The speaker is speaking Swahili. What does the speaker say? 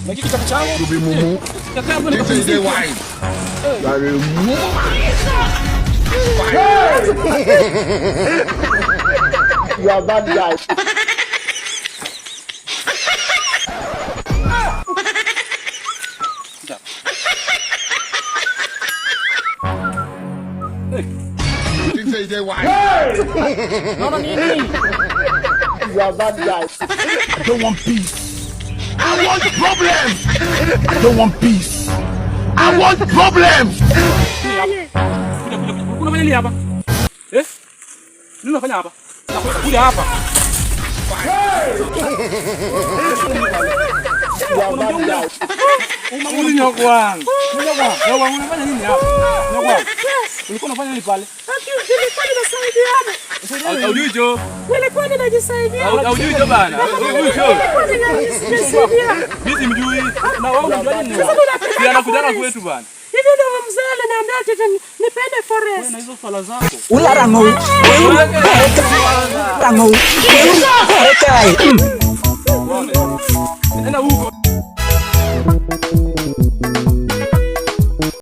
Na kiki chako changu. Rubi mumu. Kaka yangu ni This is the wine. You are bad guy. This is the wine. No, nini? You are bad guy. I don't want peace. I want problems. I don't want peace. I want problems. Unafanya nini hapa? Nini unafanya hapa? Kuja hapa. You are bad guy. Nyogwang. Nyogwang unafanya nini hapa? Nyogwang. Ulikuwa unafanya nini pale? Nilikuwa ninasaidia. Haujui jo. Nilikuwa ninajisaidia. Haujui jo bana. Haujui jo. Nilikuwa ninajisaidia. Mimi mjui. Na wewe unajua nini? Pia nakujana kwetu bana. Hivi ndio mzee aliniambia ati nipende forest. Na hizo fala zako. Ula rango. Rango.